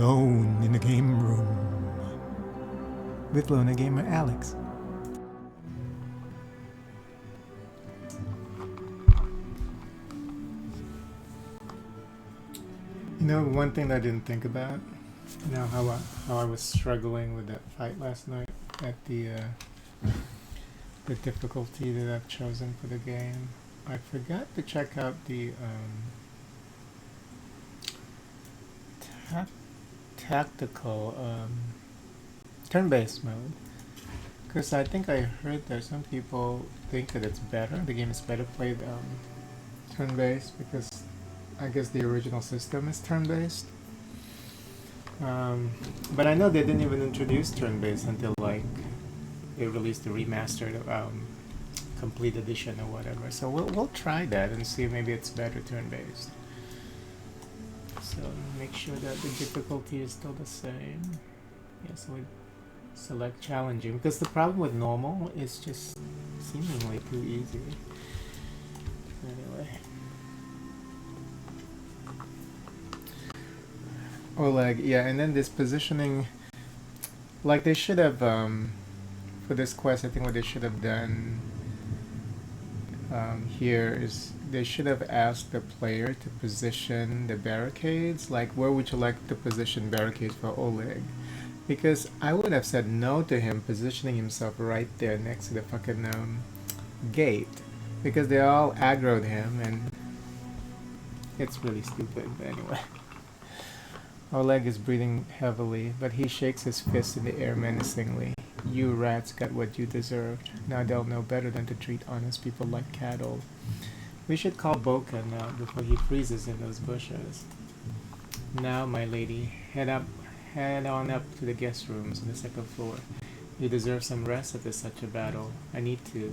alone in the game room with Luna Gamer Alex. You know, one thing that I didn't think about, you know, how I was struggling with that fight last night at the difficulty that I've chosen for the game. I forgot to check out the tactical turn-based mode, because I think I heard that some people think that it's better. The game is better played turn-based because I guess the original system is turn-based. But I know they didn't even introduce turn-based until like they released the remastered complete edition or whatever. So we'll try that and see if maybe it's better turn-based. So make sure that the difficulty is still the same. Yeah, so we select challenging, because the problem with normal is just seemingly too easy. Anyway. Oleg, yeah, and then this positioning, like they should have, for this quest, I think what they should have done here is they should have asked the player to position the barricades, like where would you like to position barricades for Oleg? Because I would have said no to him positioning himself right there next to the fucking gate, because they all aggroed him, and it's really stupid, but anyway. Oleg is breathing heavily, but he shakes his fist in the air menacingly. You rats got what you deserved. Now they'll know better than to treat honest people like cattle. We should call Boka now before he freezes in those bushes. Now, my lady, head on up to the guest rooms on the second floor. You deserve some rest after such a battle. I need to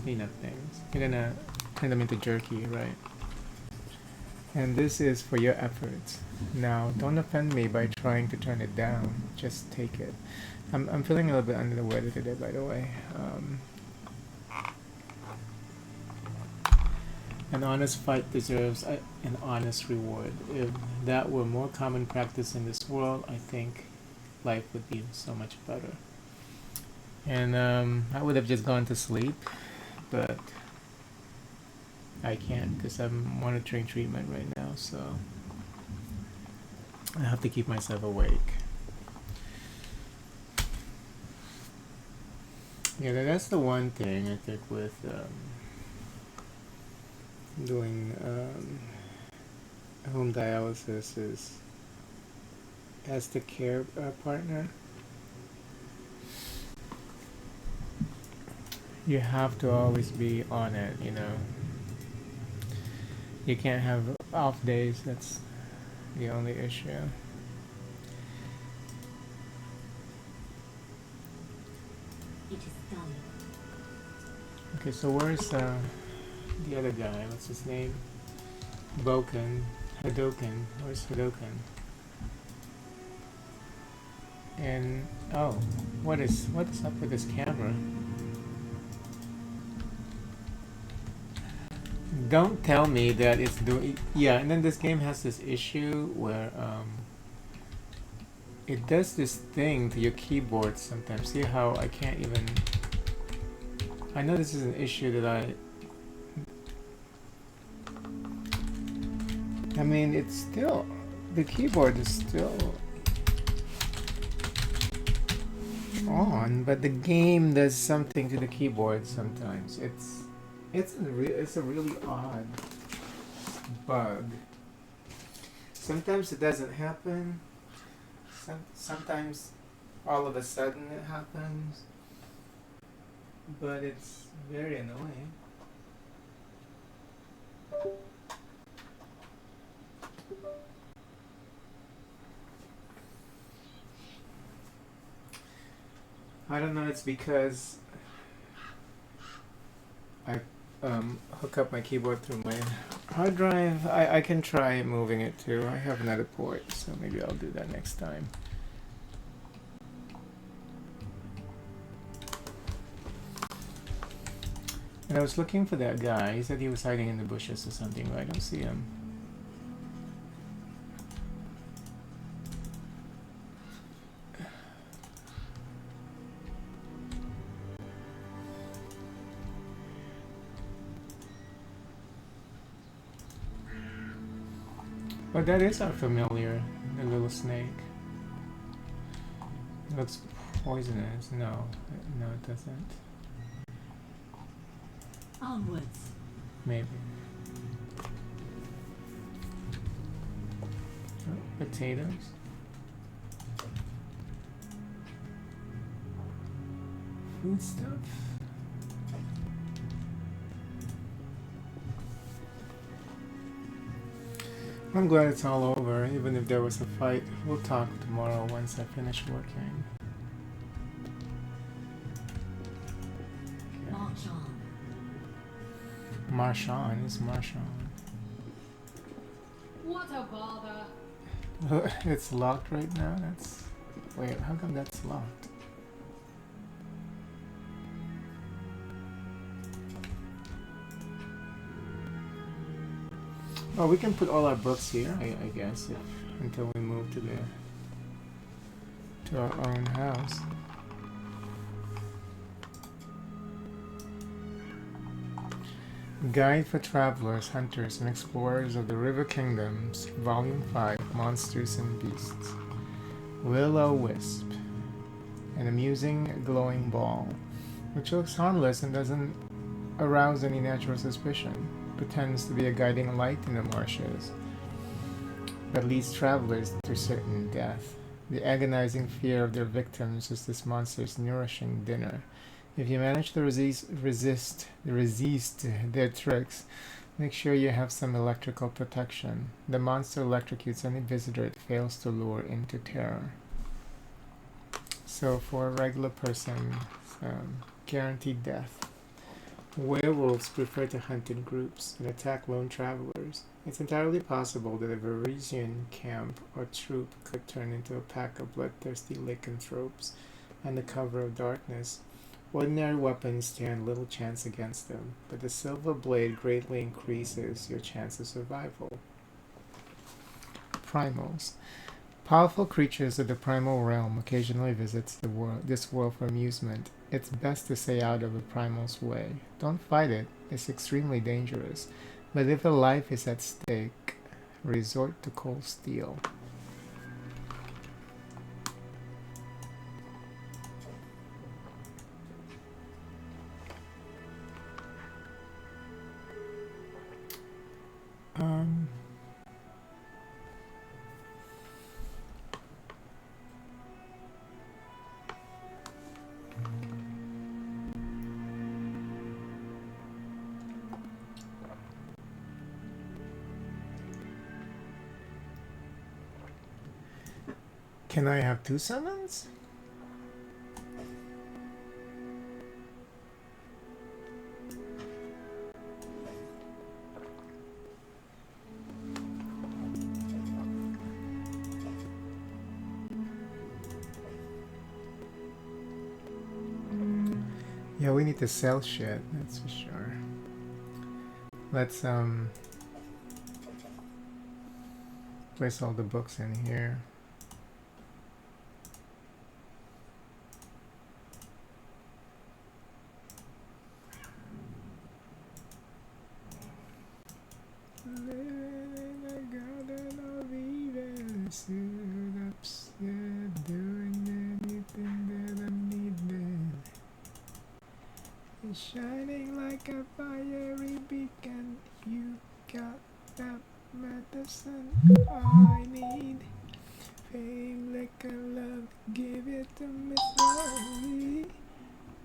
clean up things. You're gonna turn them into jerky, right? And this is for your efforts. Now, don't offend me by trying to turn it down. Just take it. I'm feeling a little bit under the weather today, by the way. An honest fight deserves an honest reward. If that were more common practice in this world, I think life would be so much better. And I would have just gone to sleep, but I can't because I'm monitoring treatment right now, so I have to keep myself awake. Yeah, that's the one thing I think with doing home dialysis is, as the care partner, you have to always be on it, you know. You can't have off days, that's the only issue. It is done. Okay, so where's the other guy? What's his name? Boken. Hadoken. Where's Hadoken? And oh, what is up with this camera? Don't tell me that it's doing... Yeah, and then this game has this issue where it does this thing to your keyboard sometimes. See how I can't even... I know this is an issue that I mean, it's still... The keyboard is still on, but the game does something to the keyboard sometimes. It's a really odd bug. Sometimes it doesn't happen. Sometimes all of a sudden it happens. But it's very annoying. I don't know, it's because I hook up my keyboard through my hard drive. I can try moving it too. I have another port, so maybe I'll do that next time. And I was looking for that guy. He said he was hiding in the bushes or something, but I don't see him. But that is our familiar, the little snake. It looks poisonous. No, no, it doesn't. Onwards. Maybe. Oh, potatoes. Food stuff. I'm glad it's all over, even if there was a fight. We'll talk tomorrow once I finish working. March on. Marshawn is Marshawn. What a bother. It's locked right now? That's... Wait, how come that's locked? Oh, we can put all our books here, I guess, until we move to our own house. Guide for Travelers, Hunters, and Explorers of the River Kingdoms, Volume 5, Monsters and Beasts. Will-o-wisp. An amusing glowing ball, which looks harmless and doesn't arouse any natural suspicion. Pretends to be a guiding light in the marshes, but leads travelers to certain death. The agonizing fear of their victims is this monster's nourishing dinner. If you manage to resist their tricks, make sure you have some electrical protection. The monster electrocutes any visitor it fails to lure into terror. So for a regular person, guaranteed death. Werewolves prefer to hunt in groups and attack lone travelers. It's entirely possible that a Varisian camp or troop could turn into a pack of bloodthirsty lycanthropes under cover of darkness. Ordinary weapons stand little chance against them, but the silver blade greatly increases your chance of survival. Primals. Powerful creatures of the primal realm occasionally visit this world for amusement. It's best to stay out of a primal's way. Don't fight it, it's extremely dangerous. But if a life is at stake, resort to cold steel. Can I have 2 summons? Yeah, we need to sell shit, that's for sure. Let's place all the books in here. Shining like a fiery beacon, you got that medicine I need. Fame, liquor, love, give it to me slowly.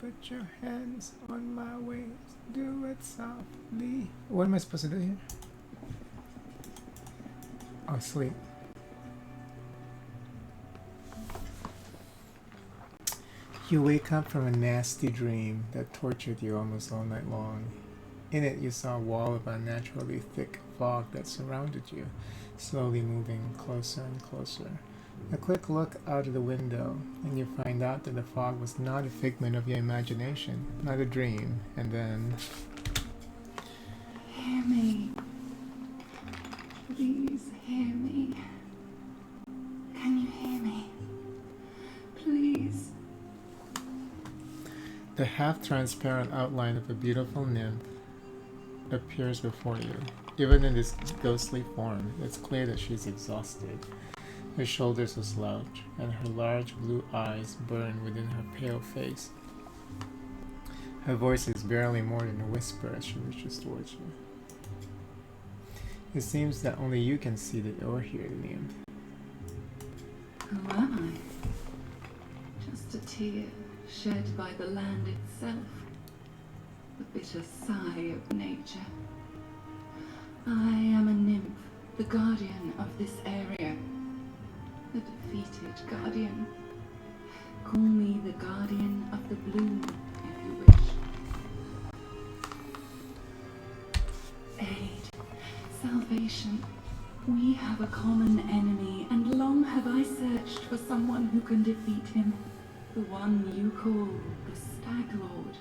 Put your hands on my waist, do it softly. What am I supposed to do here? Oh, sleep. You wake up from a nasty dream that tortured you almost all night long. In it, you saw a wall of unnaturally thick fog that surrounded you, slowly moving closer and closer. A quick look out of the window, and you find out that the fog was not a figment of your imagination, not a dream, and then... Hear me. Please hear me. Can you hear me? Please. The half-transparent outline of a beautiful nymph appears before you. Even in this ghostly form, it's clear that she's exhausted. Her shoulders are slouched, and her large blue eyes burn within her pale face. Her voice is barely more than a whisper as she reaches towards you. It seems that only you can see or hear the nymph. Who am I? Just a tear shed by the land itself. The bitter sigh of nature. I am a nymph, the guardian of this area. The defeated guardian. Call me the guardian of the bloom, if you wish. Aid, salvation. We have a common enemy, and long have I searched for someone who can defeat him. The one you call the Stag Lord.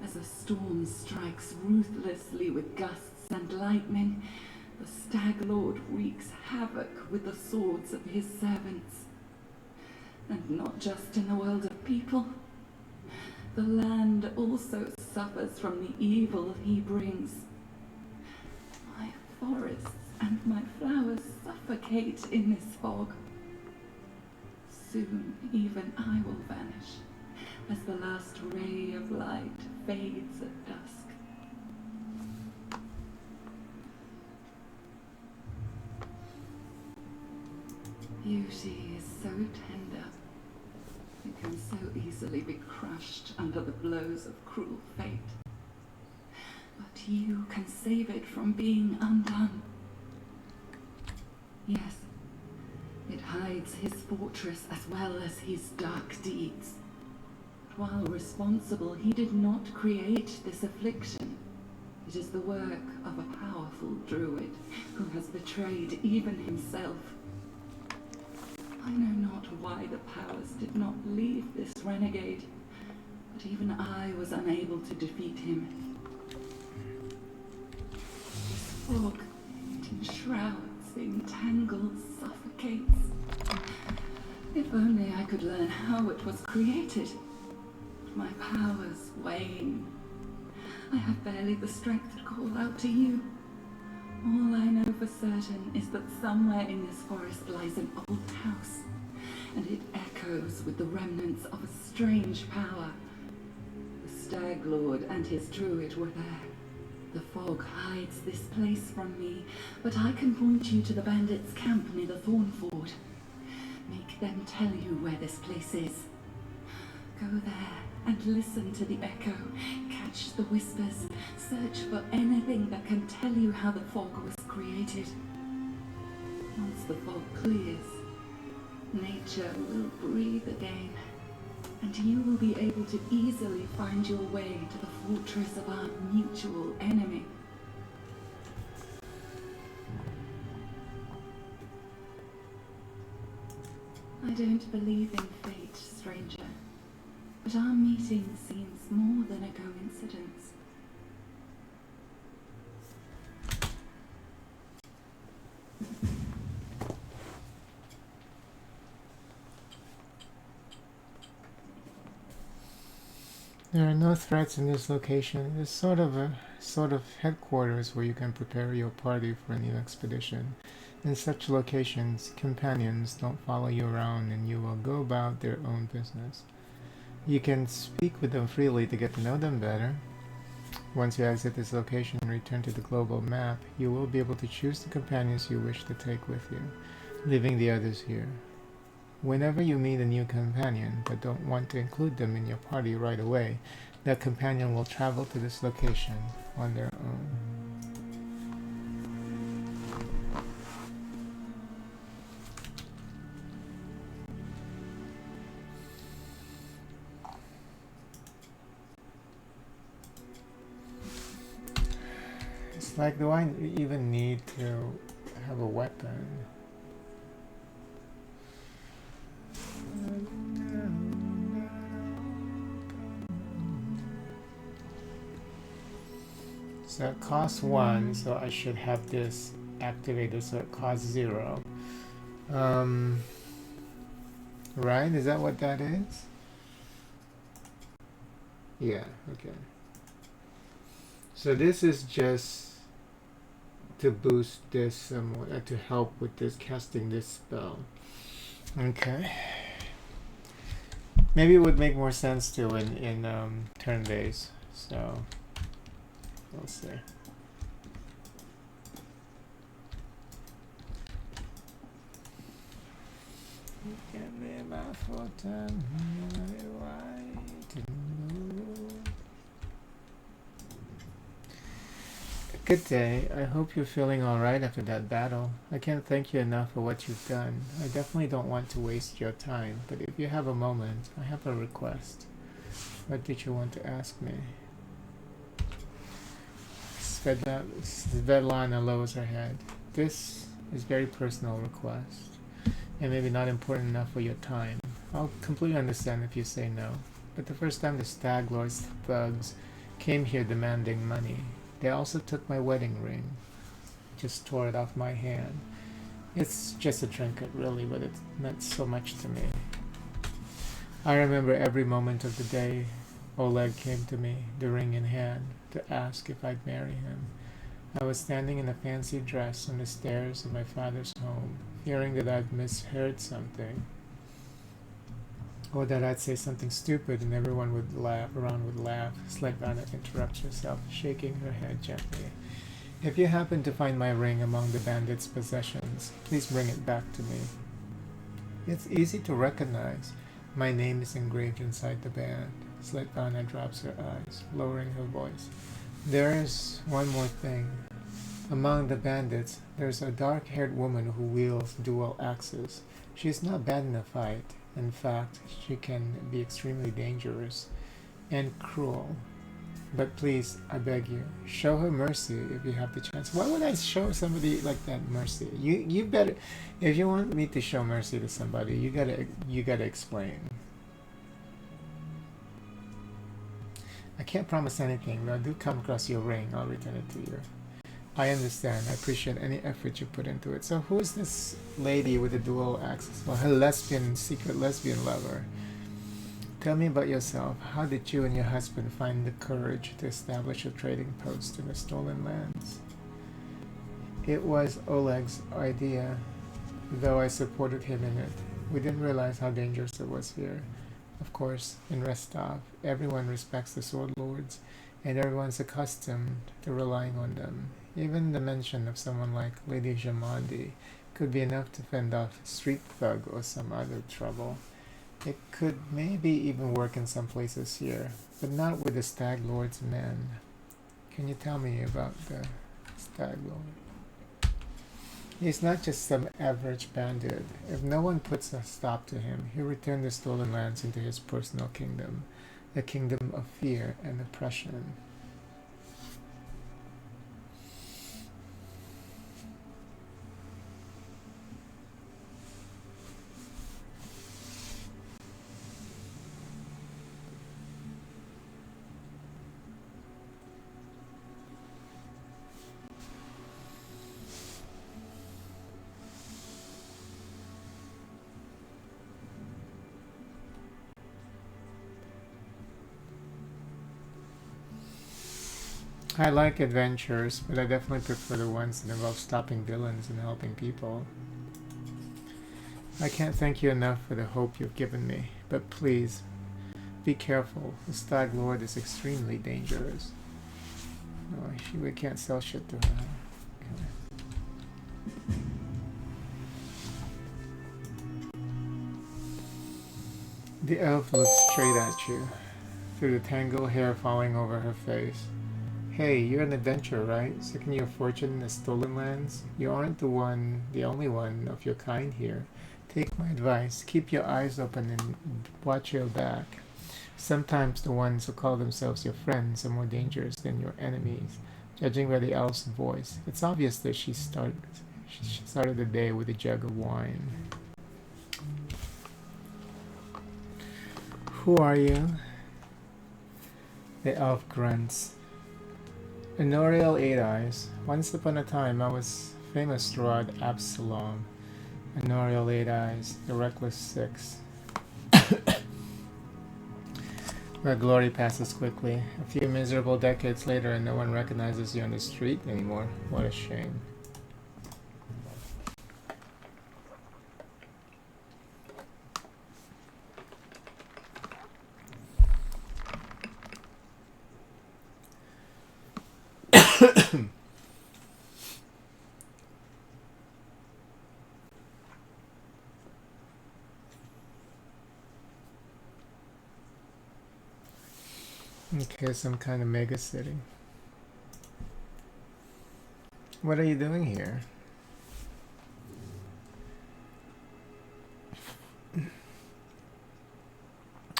As a storm strikes ruthlessly with gusts and lightning, the Stag Lord wreaks havoc with the swords of his servants. And not just in the world of people. The land also suffers from the evil he brings. My forests and my flowers suffocate in this fog. Soon even I will vanish, as the last ray of light fades at dusk. Beauty is so tender. It can so easily be crushed under the blows of cruel fate. But you can save it from being undone. Yes, it hides his fortress as well as his dark deeds. But while responsible, he did not create this affliction. It is the work of a powerful druid who has betrayed even himself. I know not why the powers did not leave this renegade, but even I was unable to defeat him. This fog, it enshrouds, entangles, suffocates. If only I could learn how it was created. But my powers wane. I have barely the strength to call out to you. All I know for certain is that somewhere in this forest lies an old house, and it echoes with the remnants of a strange power. The Stag Lord and his druid were there. The fog hides this place from me, but I can point you to the bandits' camp near the Thornford. Make them tell you where this place is. Go there and listen to the echo, catch the whispers, search for anything that can tell you how the fog was created. Once the fog clears, nature will breathe again, and you will be able to easily find your way to the fortress of our mutual enemy. I don't believe in fate, stranger. But our meeting seems more than a coincidence. There are no threats in this location. It is sort of headquarters where you can prepare your party for a new expedition. In such locations, companions don't follow you around and you will go about their own business. You can speak with them freely to get to know them better. Once you exit this location and return to the global map, you will be able to choose the companions you wish to take with you, leaving the others here. Whenever you meet a new companion but don't want to include them in your party right away, that companion will travel to this location on their own. It's like, do I even need to have a weapon? So it costs 1, so I should have this activated so it costs 0. Right? Is that what that is? Yeah, okay. So this is just to boost this somewhat, to help with this casting this spell. Okay. Maybe it would make more sense to in turn base. So we'll see. Give me my photon. Good day. I hope you're feeling alright after that battle. I can't thank you enough for what you've done. I definitely don't want to waste your time, but if you have a moment, I have a request. What did you want to ask me? Svetlana lowers her head. This is a very personal request, and maybe not important enough for your time. I'll completely understand if you say no, but the first time the Stag Lord's thugs came here demanding money, they also took my wedding ring. Just tore it off my hand. It's just a trinket, really, but it meant so much to me. I remember every moment of the day Oleg came to me, the ring in hand, to ask if I'd marry him. I was standing in a fancy dress on the stairs of my father's home, fearing that I'd misheard something, or that I'd say something stupid and everyone would laugh. Svetlana interrupts herself, shaking her head gently. If you happen to find my ring among the bandits' possessions, please bring it back to me. It's easy to recognize. My name is engraved inside the band. Svetlana drops her eyes, lowering her voice. There's one more thing. Among the bandits, there's a dark-haired woman who wields dual axes. She's not bad in a fight. In fact, she can be extremely dangerous and cruel. But please, I beg you, show her mercy if you have the chance. Why would I show somebody like that mercy? You better, if you want me to show mercy to somebody, you gotta explain. I can't promise anything, but I do come across your ring. I'll return it to you. I understand. I appreciate any effort you put into it. So who is this lady with the dual axes? Well, her secret lesbian lover. Tell me about yourself. How did you and your husband find the courage to establish a trading post in the stolen lands? It was Oleg's idea, though I supported him in it. We didn't realize how dangerous it was here. Of course, in Rostov, everyone respects the sword lords, and everyone's accustomed to relying on them. Even the mention of someone like Lady Jamandi could be enough to fend off a street thug or some other trouble. It could maybe even work in some places here, but not with the Stag Lord's men. Can you tell me about the Stag Lord? He's not just some average bandit. If no one puts a stop to him, he'll return the stolen lands into his personal kingdom, the kingdom of fear and oppression. I like adventures, but I definitely prefer the ones that involve stopping villains and helping people. I can't thank you enough for the hope you've given me, but please, be careful. The Stag Lord is extremely dangerous. Oh, we can't sell shit to her. Okay. The elf looks straight at you, through the tangled hair falling over her face. Hey, you're an adventurer, right? Seeking your fortune in the stolen lands? You aren't the only one of your kind here. Take my advice. Keep your eyes open and watch your back. Sometimes the ones who call themselves your friends are more dangerous than your enemies. Judging by the elf's voice, it's obvious that she started the day with a jug of wine. Who are you? The elf grunts. Enorial Eight Eyes. Once upon a time, I was famous throughout Absalom. Enorial Eight Eyes, the Reckless Six. Where glory passes quickly. A few miserable decades later and no one recognizes you on the street anymore. What a shame. Okay, some kind of mega city. What are you doing here?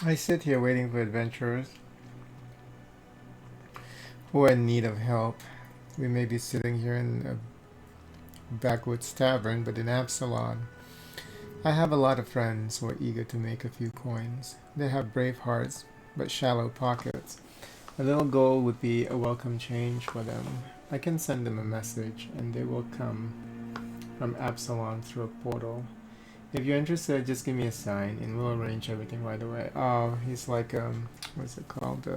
I sit here waiting for adventurers who are in need of help. We may be sitting here in a backwoods tavern, but in Absalom, I have a lot of friends who are eager to make a few coins. They have brave hearts, but shallow pockets. A little gold would be a welcome change for them. I can send them a message, and they will come from Absalom through a portal. If you're interested, just give me a sign, and we'll arrange everything right away. Oh, he's like, what's it called?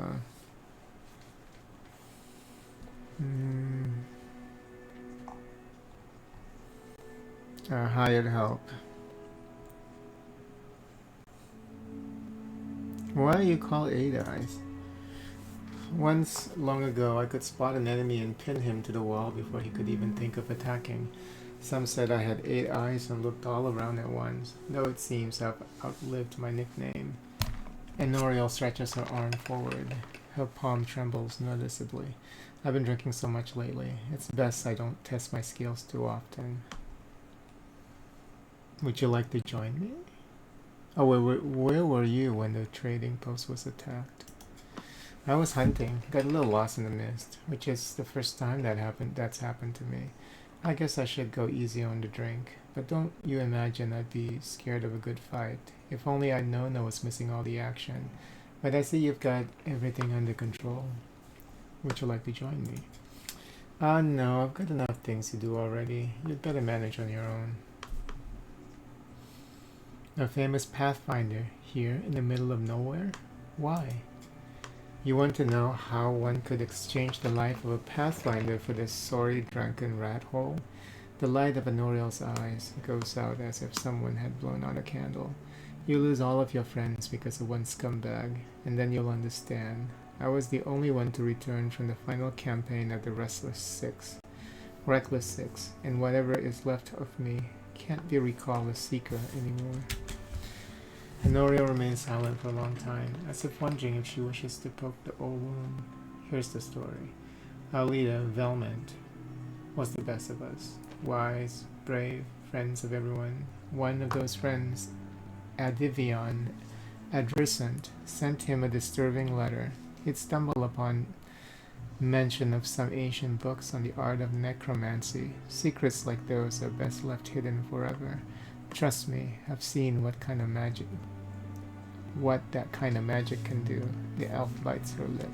Hired help. Why are you called Eight Eyes? Once, long ago, I could spot an enemy and pin him to the wall before he could even think of attacking. Some said I had 8 eyes and looked all around at once, though it seems I've outlived my nickname. Enoriel stretches her arm forward. Her palm trembles noticeably. I've been drinking so much lately. It's best I don't test my skills too often. Would you like to join me? Oh, where were you when the trading post was attacked? I was hunting, got a little lost in the mist, which is the first time that's happened to me. I guess I should go easy on the drink, but don't you imagine I'd be scared of a good fight. If only I'd known I was missing all the action. But I see you've got everything under control. Would you like to join me? No, I've got enough things to do already. You'd better manage on your own. A famous Pathfinder here in the middle of nowhere? Why? You want to know how one could exchange the life of a Pathfinder for this sorry drunken rat hole? The light of Honoriel's eyes goes out as if someone had blown out a candle. You lose all of your friends because of one scumbag, and then you'll understand. I was the only one to return from the final campaign of the Reckless Six, and whatever is left of me can't be recalled as Seeker anymore. Honoriel remains silent for a long time, as if wondering if she wishes to poke the old wound. Here's the story. Our leader, Velment, was the best of us. Wise, brave, friends of everyone. One of those friends, Adivion Adrisant, sent him a disturbing letter. He'd stumbled upon mention of some ancient books on the art of necromancy. Secrets like those are best left hidden forever. Trust me, I've seen what that kind of magic can do. The elf bites her lip.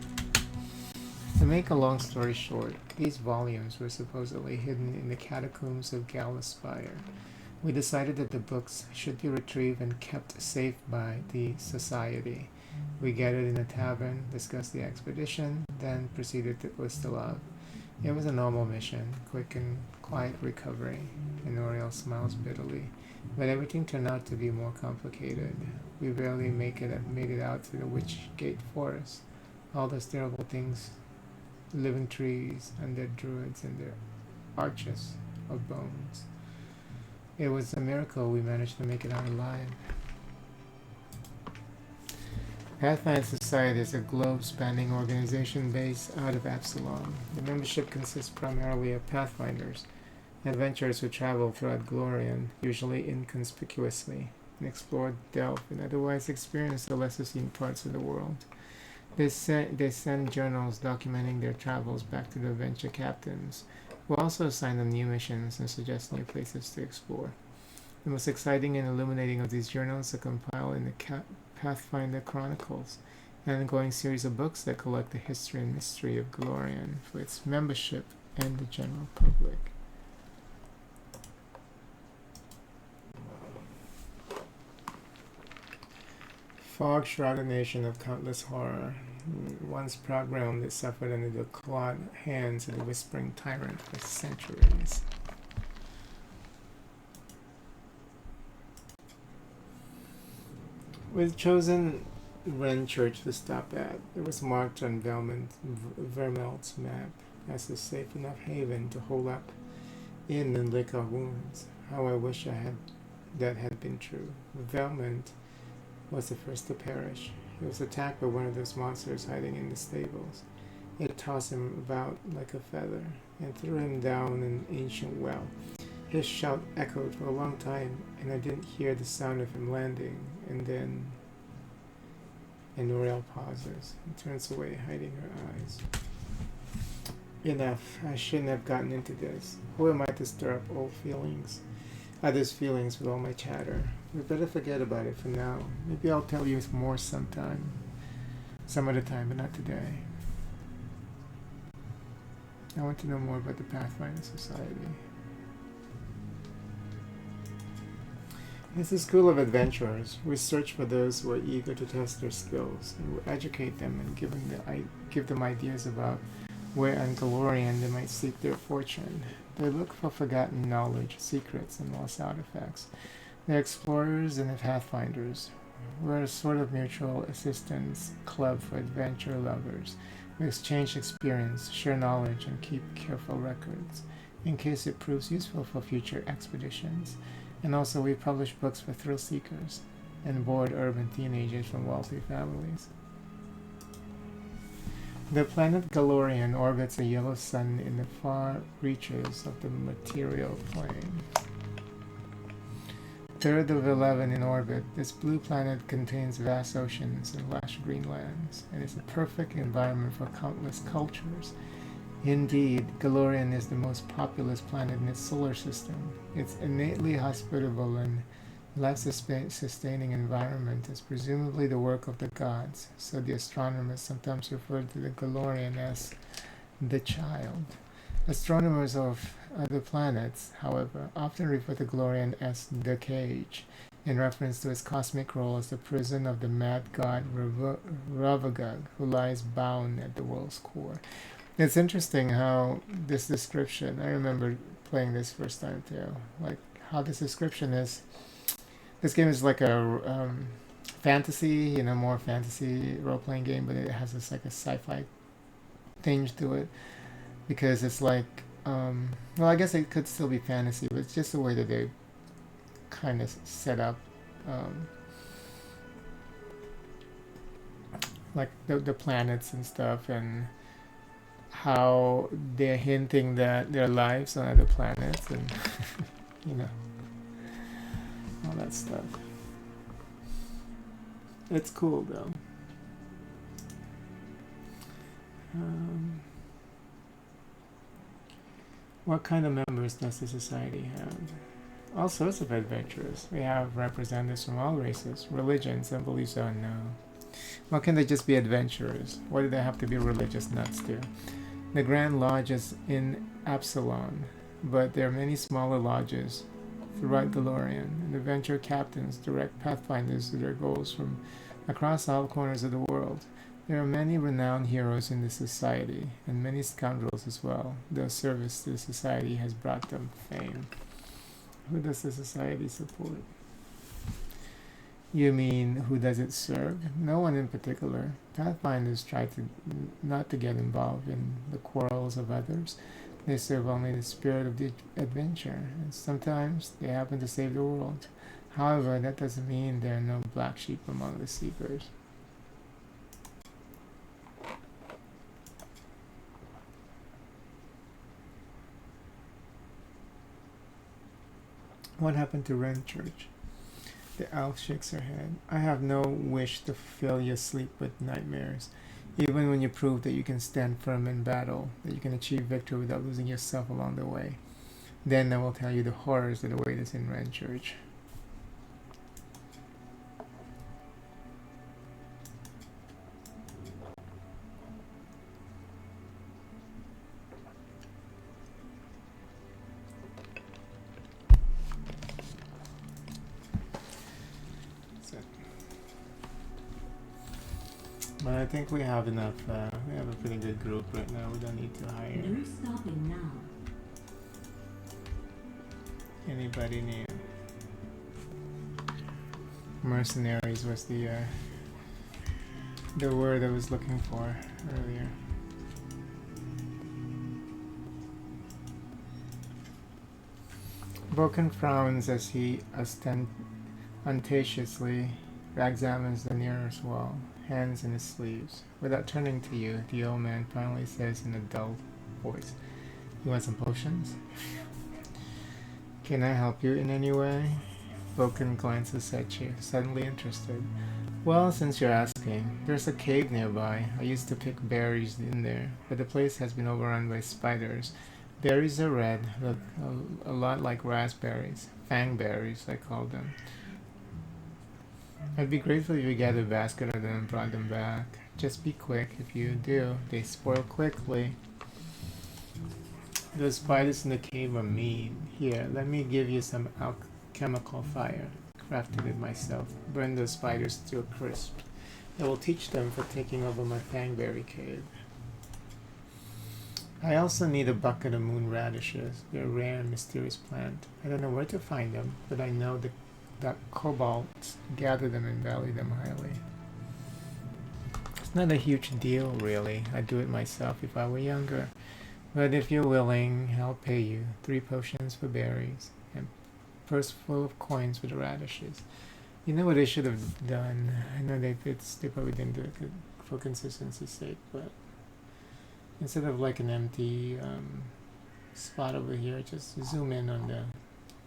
To make a long story short, these volumes were supposedly hidden in the catacombs of Galaspire. We decided that the books should be retrieved and kept safe by the Society. We gathered in a tavern, discussed the expedition, then proceeded to Ustalav. It was a normal mission, quick and quiet recovery. Honoriel smiles bitterly. But everything turned out to be more complicated. We barely made it out to the Witch Gate Forest. All those terrible things, living trees, undead druids, and their arches of bones. It was a miracle we managed to make it out alive. Pathfinder Society is a globe-spanning organization based out of Absalom. The membership consists primarily of Pathfinders, adventurers who travel throughout Glorian, usually inconspicuously, and explore, delve, and otherwise experience the lesser-seen parts of the world. They send journals documenting their travels back to the adventure captains, who also assign them new missions and suggest new places to explore. The most exciting and illuminating of these journals are compiled in the Pathfinder Chronicles, an ongoing series of books that collect the history and mystery of Glorian for its membership and the general public. Fog shrouded nation of countless horror. Once proud realm that suffered under the clawed hands of the whispering tyrant for centuries. We've chosen Wren Church to stop at. It was marked on Vermelt's map as a safe enough haven to hold up in and lick our wounds. How I wish that had been true. Vermelt was the first to perish. He was attacked by one of those monsters hiding in the stables. It tossed him about like a feather and threw him down an ancient well. His shout echoed for a long time, and I didn't hear the sound of him landing. And then Nouriel pauses and turns away, hiding her eyes. Enough. I shouldn't have gotten into this. Who am I to stir up others' feelings with all my chatter? We better forget about it for now. Maybe I'll tell you more some other time, but not today. I want to know more about the Pathfinder Society. It's a school of adventurers. We search for those who are eager to test their skills, and we educate them and give them ideas about where on Galorian they might seek their fortune. They look for forgotten knowledge, secrets, and lost artifacts. They're explorers and pathfinders. We're a sort of mutual assistance club for adventure lovers. We exchange experience, share knowledge, and keep careful records in case it proves useful for future expeditions. And also we publish books for thrill seekers and bored urban teenagers from wealthy families. The planet Galorian orbits a yellow sun in the far reaches of the material plane. Third of 11 in orbit, this blue planet contains vast oceans and lush green lands, and is a perfect environment for countless cultures. Indeed, Galorian is the most populous planet in its solar system. Its innately hospitable and life-sustaining environment is presumably the work of the gods, so the astronomers sometimes refer to the Galorian as the child. Astronomers of other planets, however, often refer to Galorian as the cage, in reference to its cosmic role as the prison of the mad god Ravagug, who lies bound at the world's core. It's interesting how this description, I remember playing this first time too, like how this description is, this game is like a fantasy, more fantasy role-playing game, but it has this like a sci-fi tinge to it, because it's like, well, I guess it could still be fantasy, but it's just the way that they kind of set up, like the planets and stuff, and how they're hinting that there are lives on other planets, and all that stuff. It's cool though. What kind of members does the society have? All sorts of adventurers. We have representatives from all races, religions, and beliefs are unknown. Why can't they just be adventurers? Why do they have to be religious nuts too? The Grand Lodge is in Absalon, but there are many smaller lodges throughout Galorian, and adventure captains direct pathfinders to their goals from across all corners of the world. There are many renowned heroes in the society, and many scoundrels as well. Their service to the society has brought them fame. Who does the society support? You mean, who does it serve? No one in particular. Pathfinders try not to get involved in the quarrels of others. They serve only the spirit of the adventure, and sometimes they happen to save the world. However, that doesn't mean there are no black sheep among the seekers. What happened to Wren Church? The elf shakes her head. I have no wish to fill your sleep with nightmares. Even when you prove that you can stand firm in battle, that you can achieve victory without losing yourself along the way, then I will tell you the horrors that await us in Wren Church. I think we have enough. We have a pretty good group right now. We don't need to hire No stopping now. anybody new. Mercenaries was the word I was looking for earlier. Vulcan frowns as he ostentatiously examines the nearest wall, hands in his sleeves. Without turning to you, the old man finally says in a dull voice, "You want some potions? Can I help you in any way?" Vulcan glances at you, suddenly interested. "Well, since you're asking, there's a cave nearby. I used to pick berries in there, but the place has been overrun by spiders. Berries are red, look a lot like raspberries. Fangberries, I call them. I'd be grateful if you get a basket of them and brought them back. Just be quick. If you do, they spoil quickly. Those spiders in the cave are mean. Here, let me give you some alchemical fire. Crafted it myself. Burn those spiders to a crisp. It will teach them for taking over my fangberry cave. I also need a bucket of moon radishes. They're a rare and mysterious plant. I don't know where to find them, but I know that kobolds gather them and value them highly. It's not a huge deal, really. I'd do it myself if I were younger. But if you're willing, I'll pay you 3 potions for berries and purse full of coins for the radishes. You know what they should have done? I know they probably didn't do it for consistency's sake, but instead of like an empty spot over here, just zoom in on the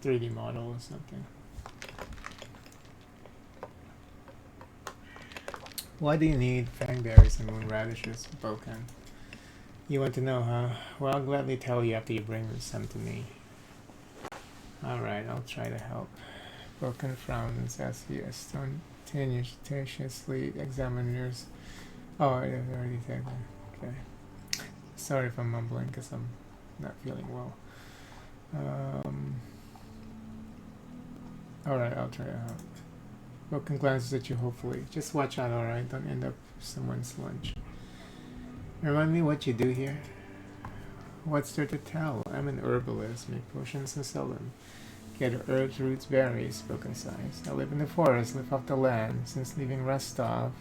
3D model or something. Why do you need fangberries and moon radishes, Bokan? You want to know, huh? Well, I'll gladly tell you after you bring some to me. Alright, I'll try to help. Bokan frowns as he ostentatiously examines. Oh, I already said that. Okay. Sorry if I'm mumbling because I'm not feeling well. Alright, I'll try to help. Vulcan glances at you hopefully. Just watch out, alright? Don't end up someone's lunch. Remind me what you do here? What's there to tell? I'm an herbalist. Make potions and sell them. Get herbs, roots, berries. Vulcan sighs. I live in the forest, live off the land. Since leaving Rostov.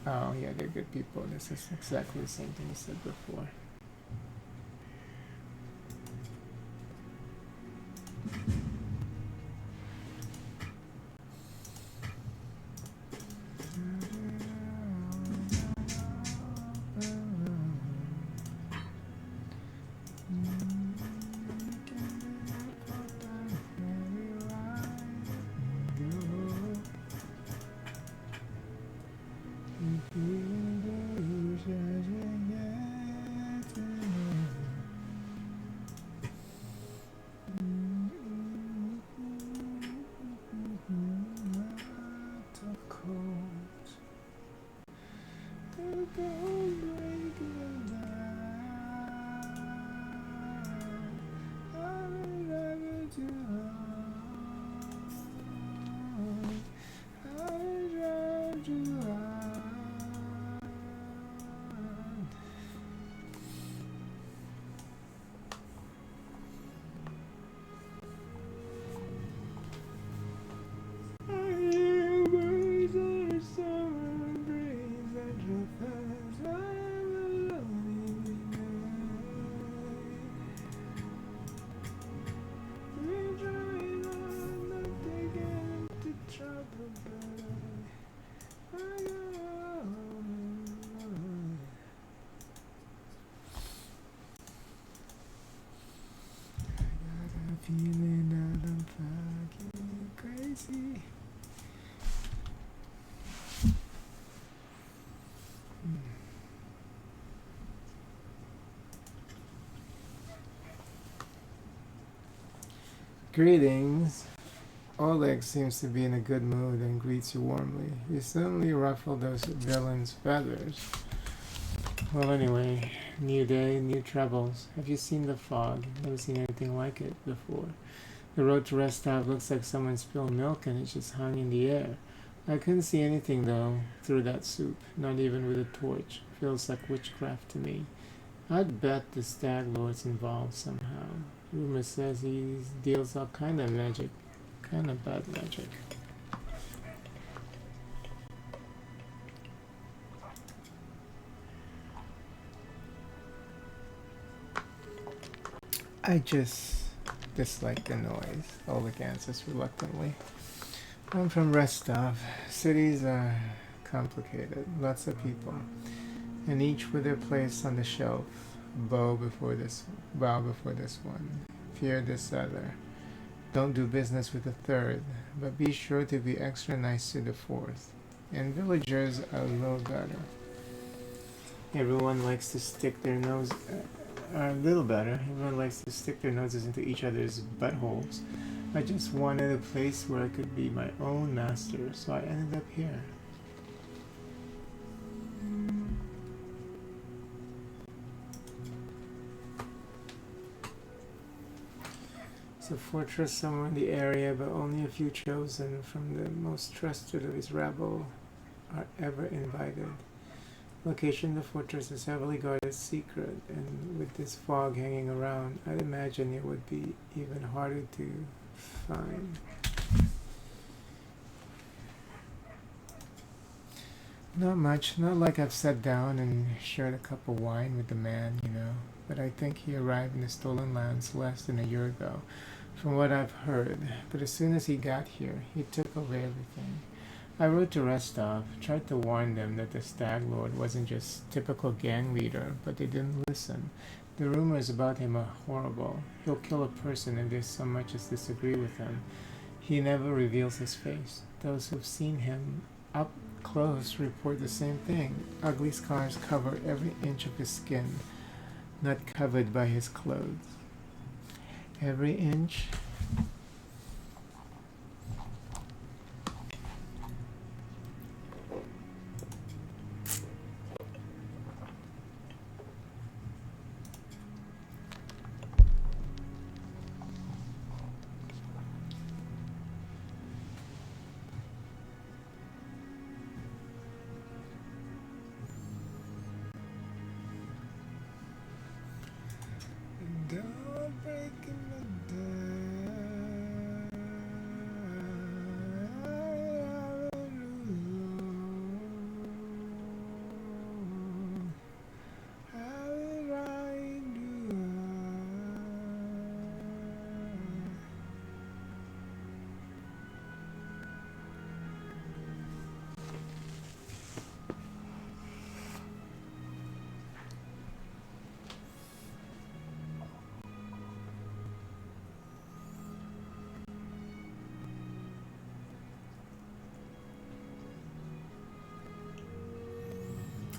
Oh yeah, they're good people. This is exactly the same thing I said before. Feeling that I'm fucking crazy. Greetings. Oleg seems to be in a good mood and greets you warmly. You suddenly ruffle those villains' feathers. Well, anyway, new day, new troubles. Have you seen the fog? Never seen anything like it before. The road to Rostov looks like someone spilled milk and it just hung in the air. I couldn't see anything though through that soup, not even with a torch. Feels like witchcraft to me. I'd bet the stag lord's involved somehow. Rumor says he deals all kind of magic, kind of bad magic. I just dislike the noise, Oleg answers reluctantly. I'm from Rostov. Cities are complicated, lots of people, and each with their place on the shelf. Bow before this one. Fear this other. Don't do business with the third, but be sure to be extra nice to the fourth. And villagers are a little better. Everyone likes to stick their nose a little better. Everyone likes to stick their noses into each other's buttholes. I just wanted a place where I could be my own master, so I ended up here. It's a fortress somewhere in the area, but only a few chosen from the most trusted of his rabble are ever invited. Location of the fortress is heavily guarded secret, and with this fog hanging around, I'd imagine it would be even harder to find. Not much, not like I've sat down and shared a cup of wine with the man, but I think he arrived in the stolen lands less than a year ago, from what I've heard. But as soon as he got here, he took over everything. I wrote to Rostov, tried to warn them that the Stag Lord wasn't just typical gang leader, but they didn't listen. The rumors about him are horrible. He'll kill a person if they so much as disagree with him. He never reveals his face. Those who've seen him up close report the same thing. Ugly scars cover every inch of his skin, not covered by his clothes. Every inch.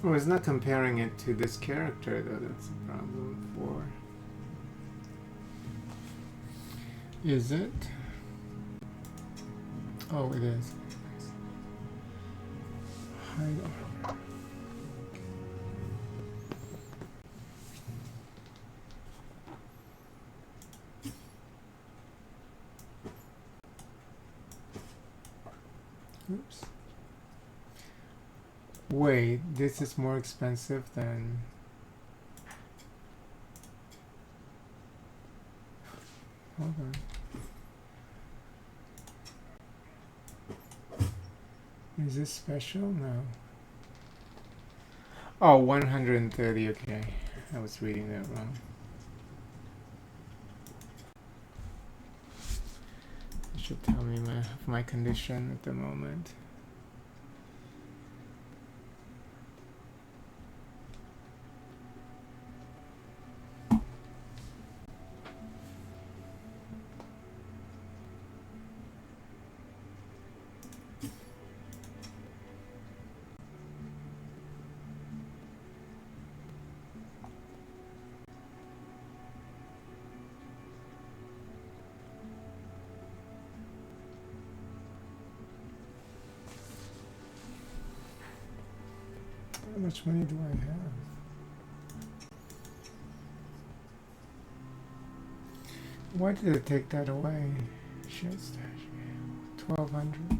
Well, it's not comparing it to this character, though. That's a problem for. Is it? Oh, it is. Hide. Oops. Wait, this is more expensive than... Hold on. Is this special? No. Oh, 130, okay. I was reading that wrong. It should tell me my condition at the moment. How much money do I have? Why did it take that away? Shit stash. 1,200.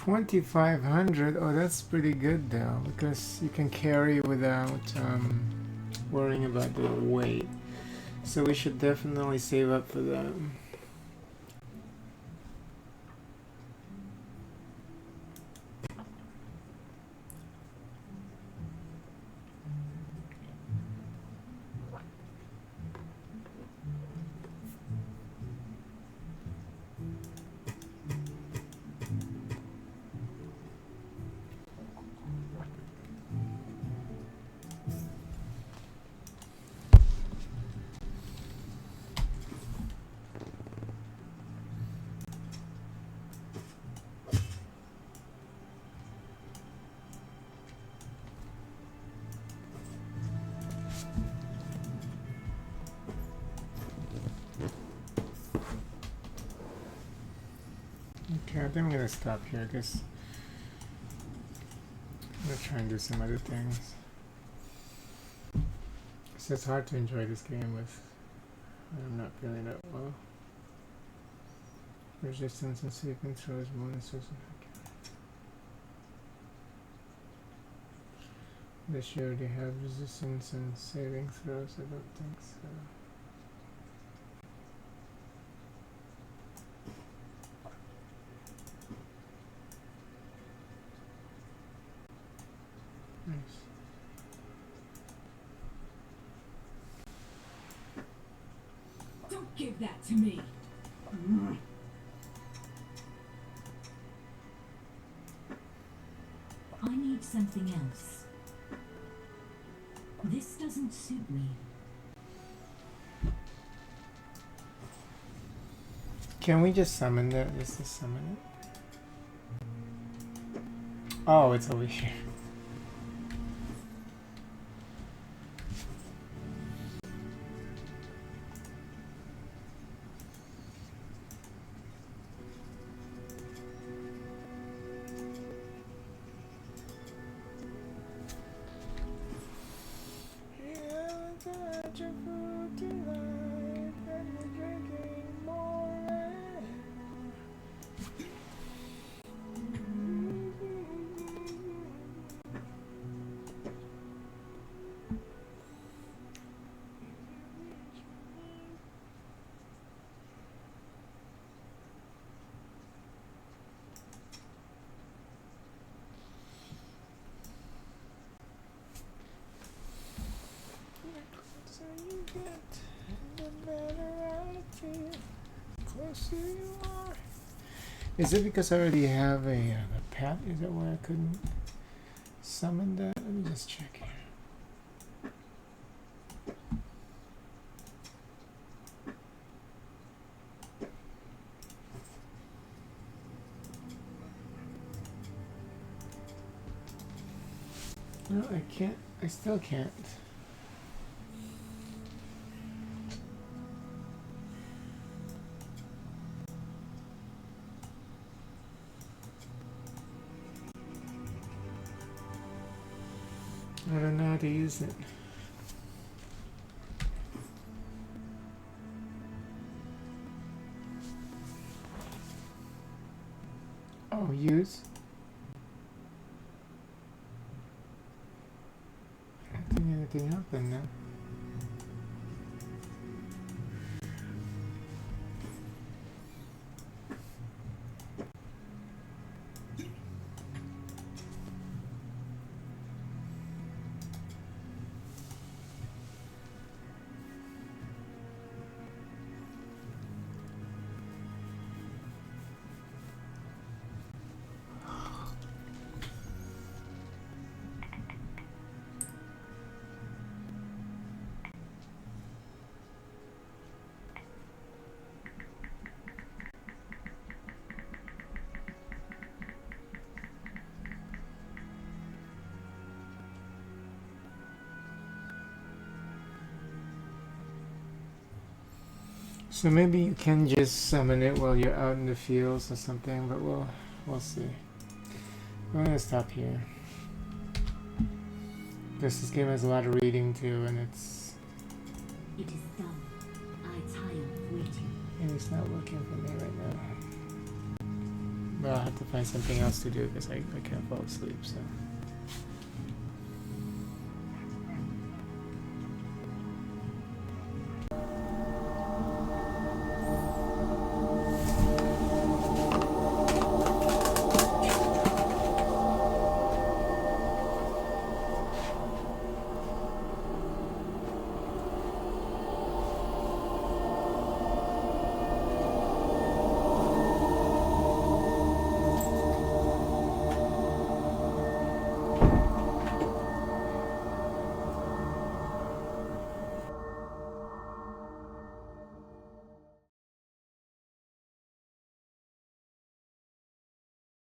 2,500. Oh, that's pretty good though, because you can carry without worrying about the weight. So we should definitely save up for that. Okay, I think I'm gonna stop here because I'm gonna try and do some other things. So it's hard to enjoy this game with I'm not feeling that well. Resistance and saving throws bonuses. This year they have resistance and saving throws. I don't think so. Nice. Don't give that to me. I need something else. This doesn't suit me. Can we just summon that? Let's just summon it. Oh, it's over here. Is it because I already have a pet? Is that why I couldn't summon that? Let me just check here. No, I can't. I still can't. I don't know how to use it. Oh, use? I don't think anything happened now. So maybe you can just summon it while you're out in the fields or something, but we'll see. I'm gonna stop here. Because this game has a lot of reading too, and it's... It is done. I tire of waiting. And it's not working for me right now. But I'll have to find something else to do because I can't fall asleep, so.